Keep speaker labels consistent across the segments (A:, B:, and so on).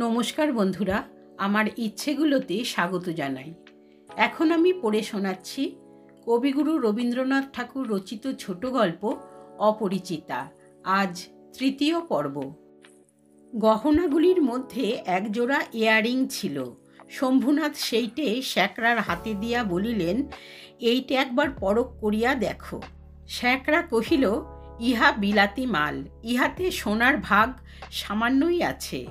A: নমস্কার বন্ধুরা, আমার ইচ্ছেগুলোতে স্বাগত জানাই। এখন আমি পড়ে শোনাচ্ছি কবিগুরু রবীন্দ্রনাথ ঠাকুর রচিত ছোট গল্প অপরিচিতা। আজ তৃতীয় পর্ব। গহনাগুলির মধ্যে একজোড়া ইয়াররিং ছিল। শম্ভুনাথ সেইটে শ্যাকরার হাতে দিয়া বলিলেন, এইটে একবার পরখ করিয়া দেখো। শ্যাকরা কহিল, ইহা বিলাতি মাল, ইহাতে সোনার ভাগ সামান্যই আছে।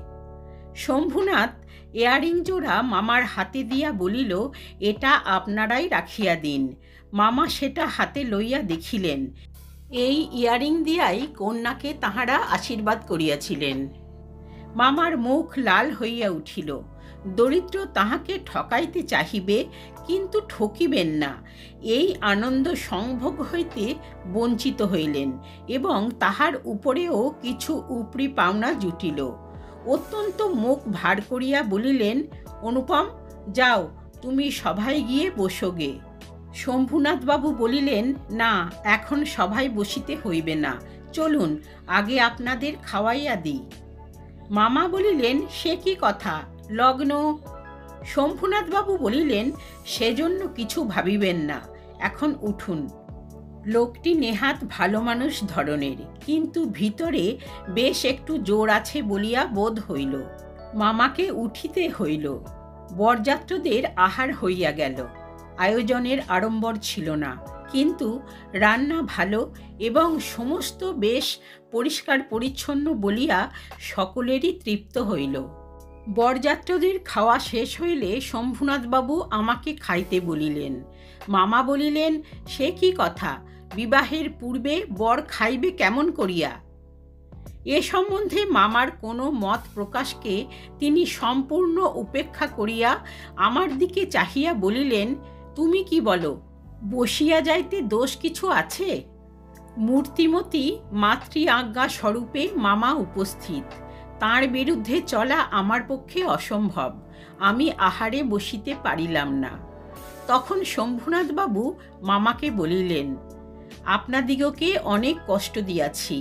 A: শম্ভুনাথ ইয়াররিং জোড়া মামার হাতে দিয়া বলিল, এটা আপনারাই রাখিয়া দিন। মামা সেটা হাতে লইয়া দেখিলেন, এই ইয়াররিং দিয়াই কন্যাকে তাহারা আশীর্বাদ করিয়াছিলেন। মামার মুখ লাল হইয়া উঠিল। দরিদ্র তাহাকে ঠকাইতে চাহিবে, কিন্তু ঠকিবেন না, এই আনন্দ সংভোগ হইতে বঞ্চিত হইলেন এবং তাহার উপরেও কিছু উপরি পাওনা জুটিল। অত্যন্ত মুখ ভার করিয়া বলিলেন, অনুপম, যাও, তুমি সভায় গিয়ে বসোগে। শম্ভুনাথবাবু বলিলেন, না, এখন সভায় বসিতে হইবে না, চলুন আগে আপনাদের খাওয়াইয়া দিই। মামা বলিলেন, সে কি কথা, লগ্ন। শম্ভুনাথবাবু বলিলেন, সেজন্য কিছু ভাবিবেন না, এখন উঠুন। লোকটি নেহাত ভালো মানুষ ধরনের, কিন্তু ভিতরে বেশ একটু জোর আছে বলিয়া বোধ হইল। মামাকে উঠিতে হইল। বরযাত্রদের আহার হইয়া গেল। আয়োজনের আড়ম্বর ছিল না, কিন্তু রান্না ভালো এবং সমস্ত বেশ পরিষ্কার পরিচ্ছন্ন বলিয়া সকলেরই তৃপ্ত হইল। বরযাত্রদের খাওয়া শেষ হইলে শম্ভুনাথবাবু আমাকে খাইতে বলিলেন। মামা বলিলেন, সে কি কথা, বিবাহের পূর্বে বর খাইবে কেমন করিয়া? এ সম্বন্ধে মামার কোনো মত প্রকাশকে তিনি সম্পূর্ণ উপেক্ষা করিয়া আমার দিকে চাহিয়া বলিলেন, তুমি কি বলো, বসিয়া যাইতে দোষ কিছু আছে? মূর্তিমতী মাতৃ আজ্ঞা স্বরূপে মামা উপস্থিত, তাঁর বিরুদ্ধে চলা আমার পক্ষে অসম্ভব। আমি আহারে বসিতে পারিলাম না। তখন শম্ভুনাথবাবু মামাকে বলিলেন, আপনাদিগকে অনেক কষ্ট দিয়াছি,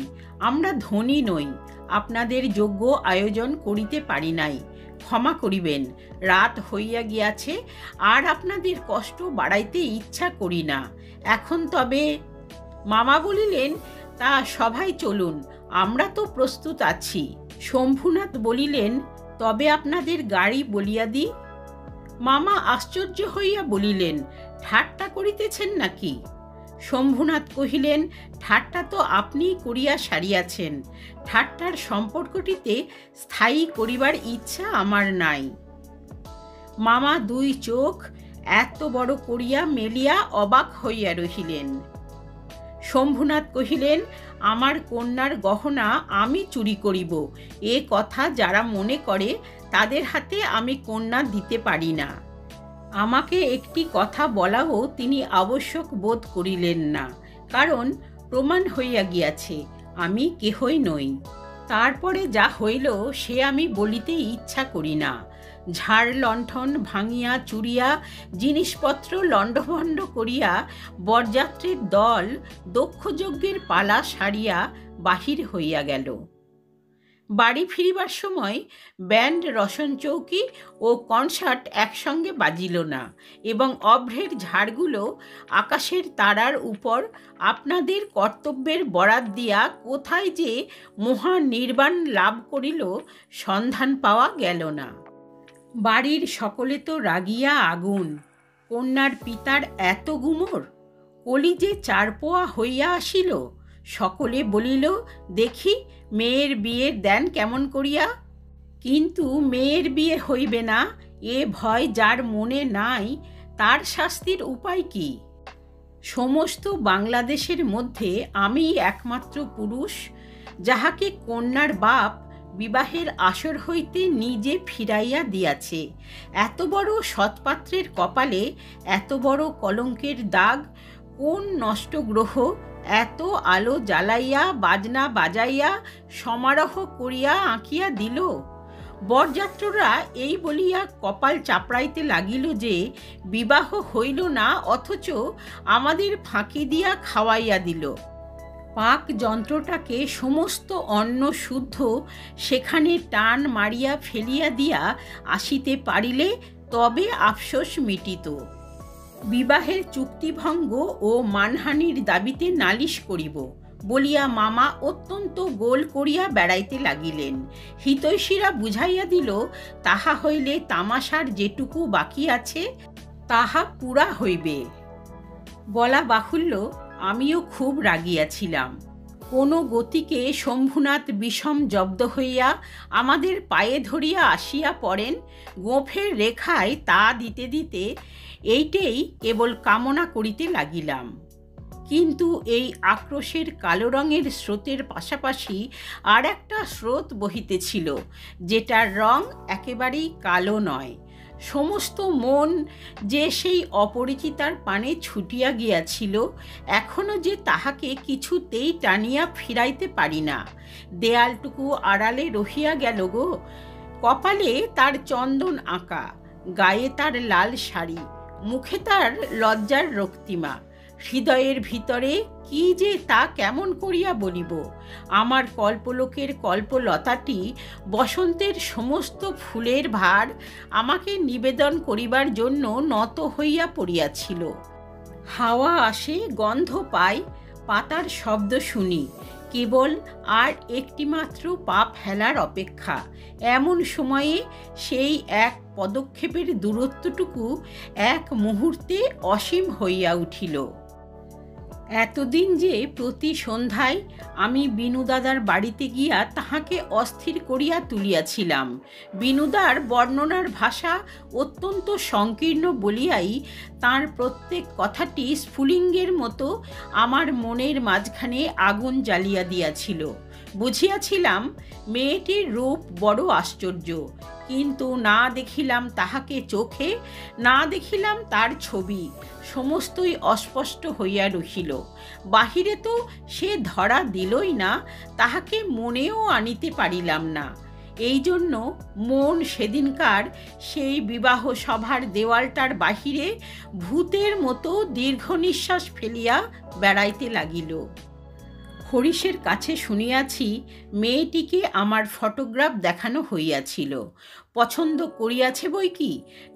A: আমরা ধনী নই, আপনাদের যোগ্য আয়োজন করিতে পারি নাই, ক্ষমা করিবেন, রাত হইয়া গিয়াছে, আর আপনাদের কষ্ট বাড়াইতে ইচ্ছা করি না। এখন তবে। মামা বলিলেন, তা সভায় চলুন, আমরা তো প্রস্তুত আছি। শম্ভুনাথ বলিলেন, তবে আপনাদের গাড়ি বলিয়া দিই। মামা আশ্চর্য হইয়া বলিলেন, ঠাট্টা করিতেছেন নাকি? শম্ভুনাথ কহিলেন, ঠাট্টা তো আপনিই করিয়া সারিয়াছেন, ঠাট্টার সম্পর্কটিতে স্থায়ী করিবার ইচ্ছা আমার নাই। মামা দুই চোখ এত বড় করিয়া মেলিয়া অবাক হইয়া রহিলেন। শম্ভুনাথ কহিলেন, আমার কন্যার গহনা আমি চুরি করিব, এ কথা যারা মনে করে তাদের হাতে আমি কন্যা দিতে পারি না। আমাকে একটি কথা বলাও তিনি আবশ্যক বোধ করিলেন না, কারণ প্রমাণ হইয়া গিয়াছে আমি কেহই নই। তারপরে যা হইল সে আমি বলিতে ইচ্ছা করি না। ঝাড় লণ্ঠন ভাঙিয়া চুরিয়া জিনিসপত্র লণ্ডভণ্ড করিয়া বরযাত্রীর দল দক্ষযজ্ঞের পালা সারিয়া বাহির হইয়া গেল। বাড়ি ফিরিবার সময় ব্যান্ড, রসনচৌকি ও কনসার্ট একসঙ্গে বাজিল না, এবং অভ্রের ঝাড়গুলো আকাশের তারার উপর আপনাদের কর্তব্যের বরাত দিয়া কোথায় যে মহা নির্বাণ লাভ করিল সন্ধান পাওয়া গেল না। বাড়ির সকলে তো রাগিয়া আগুন। কন্যার পিতার এত গুমর, কলি যে চারপোয়া হইয়া আসিল। সকলে বলিল, দেখি মেয়ের বিয়ে দেন কেমন করিয়া। কিন্তু মেয়ের বিয়ে হইবে না, এ ভয় যার মনে নাই, তার শাস্তির উপায় কি? সমস্ত বাংলাদেশের মধ্যে আমি একমাত্র পুরুষ যাহাকে কন্যার বাপ বিবাহের আসর হইতে নিজে ফিরাইয়া দিয়াছে। এত বড় সৎপাত্রের কপালে এত বড় কলঙ্কের দাগ কোন নষ্ট গ্রহ এত আলো জ্বালাইয়া বাজনা বাজাইয়া সমারোহ করিয়া আঁকিয়া দিল? বরযাত্ররা এই বলিয়া কপাল চাপড়াইতে লাগিল যে বিবাহ হইল না, অথচ আমাদের ফাঁকি দিয়া খাওয়াইয়া দিল। পাক যন্ত্রটাকে সমস্ত অন্ন শুদ্ধ সেখানে টান মারিয়া ফেলিয়া দিয়া আসিতে পারিলে তবে আফসোস মিটিত। বিবাহের চুক্তিভঙ্গ ও মানহানির দাবিতে নালিশ করিব বলিয়া মামা অত্যন্ত গোল করিয়া বেড়াইতে লাগিলেন। হিতৈষীরা বুঝাইয়া দিল, তাহা হইলে তামাশার যেটুকু বাকি আছে তাহা পুরা হইবে। বলা বাহুল্য, আমিও খুব রাগিয়াছিলাম। কোনো গতিকে শম্ভুনাথ বিষম জব্দ হইয়া আমাদের পায়ে ধরিয়া আসিয়া পড়েন। গোঁফের রেখায় তা দিতে দিতে এইটেই কেবল কামনা করিতে লাগিলাম। কিন্তু এই আক্রোশের কালো রঙের স্রোতের পাশাপাশি আর একটা স্রোত বহিতেছিল, যেটার রং একেবারেই কালো নয়। সমস্ত মন যে সেই অপরিচিতার পানে ছুটিয়া গিয়াছিল, এখনও যে তাহাকে কিছুতেই টানিয়া ফিরাইতে পারি না। দেয়ালটুকু আড়ালে রহিয়া গেল গো। কপালে তার চন্দন আঁকা, গায়ে তার লাল শাড়ি, মুখে তার লজ্জার রক্তিমা। হৃদয়ের ভিতরে কি যে তা কেমন করিয়া বলিব। আমার কল্পলোকের কল্পলতাটি বসন্তের সমস্ত ফুলের ভার আমাকে নিবেদন করিবার জন্য নত হইয়া পড়িয়াছিল। হাওয়া আসে, গন্ধ পাই, পাতার শব্দ শুনি, কেবল আর একটিমাত্র পা ফেলার অপেক্ষা। এমন সময়ে সেই এক পদক্ষেপের দূরত্বটুকু এক মুহূর্তে অসীম হইয়া উঠিল। এতদিন যে প্রতি সন্ধ্যায় আমি বিনুদাদার বাড়িতে গিয়া তাহাকে অস্থির করিয়া তুলিয়াছিলাম। বিনুদার বর্ণনার ভাষা অত্যন্ত সংকীর্ণ বলিয়াই তাঁর প্রত্যেক কথাটি স্ফুলিঙ্গের মতো আমার মনের মাঝখানে আগুন জ্বালিয়া দিয়াছিল। বুঝিয়াছিলাম মেয়েটির রূপ বড় আশ্চর্য, কিন্তু না দেখিলাম তাহাকে চোখে, না দেখিলাম তার ছবি। সমস্তই অস্পষ্ট হইয়া রহিল। বাহিরে তো সে ধরা দিলই না, তাহাকে মনেও আনিতে পারিলাম না। এই জন্য মন সেদিনকার সেই বিবাহ সভার দেওয়ালটার বাহিরে ভূতের মতো দীর্ঘ নিঃশ্বাস ফেলিয়া বেড়াইতে লাগিল। হরিশের কাছে শুনিয়াছি মেয়েটিকে আমার ফটোগ্রাফ দেখানো হইয়াছিল। পছন্দ করিয়াছে বই কি,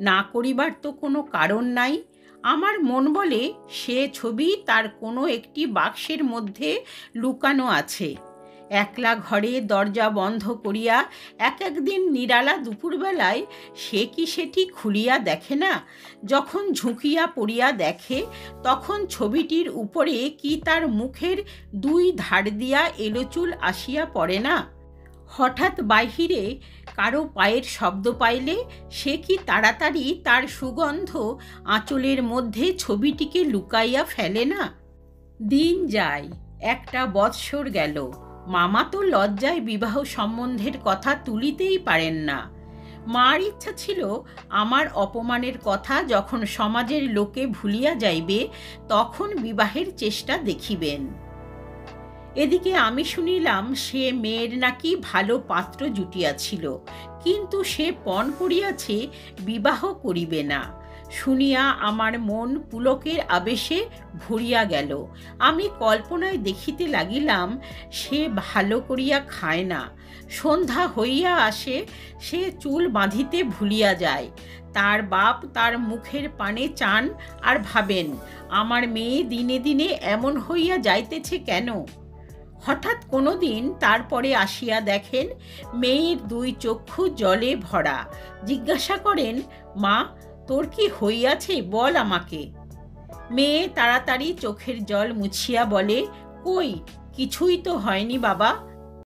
A: না করিবার তো কোনো কারণ নাই। আমার মন বলে সে ছবি তার কোনো একটি বাক্সের মধ্যে লুকানো আছে। একলা ঘরে দরজা বন্ধ করিয়া এক একদিন নিরালা দুপুরবেলায় সে কি সেটি খুলিয়া দেখে না? যখন ঝুঁকিয়া পড়িয়া দেখে, তখন ছবিটির উপরে কি তার মুখের দুই ধার দিয়া এলোচুল আসিয়া পড়ে না? হঠাৎ বাহিরে কারো পায়ের শব্দ পাইলে সে কি তাড়াতাড়ি তার সুগন্ধ আঁচলের মধ্যে ছবিটিকে লুকাইয়া ফেলে না? দিন যায়, একটা বৎসর গেল। মামা তো লজ্জায় বিবাহ সম্বন্ধের কথা তুলিতেই পারেন না। মার ইচ্ছা ছিল আমার অপমানের কথা যখন সমাজের লোকে ভুলিয়া যাইবে, তখন বিবাহের চেষ্টা দেখিবেন। এদিকে আমি শুনিলাম সে মেয়ের নাকি ভালো পাত্র জুটিয়াছিল, কিন্তু সে পণ করিয়াছে বিবাহ করিবে না। শুনিয়া আমার মন পুলকের আবেশে ভরিয়া গেল। আমি কল্পনায় দেখিতে লাগিলাম সে ভালো করিয়া খায় না। সন্ধ্যা হইয়া আসে, সে চুল বাঁধিতে ভুলিয়া যায়। তার বাপ তার মুখের পানে চান আর ভাবেন, আমার মেয়ে দিনে দিনে এমন হইয়া যাইতেছে কেন? হঠাৎ কোনো দিন তারপরে আসিয়া দেখেন মেয়ের দুই চক্ষু জলে ভরা। জিজ্ঞাসা করেন, মা, তোর কি হইয়াছে, বল আমাকে। মেয়ে তাড়াতাড়ি চোখের জল মুছিয়া বলে, কই, কিছুই তো হয়নি বাবা।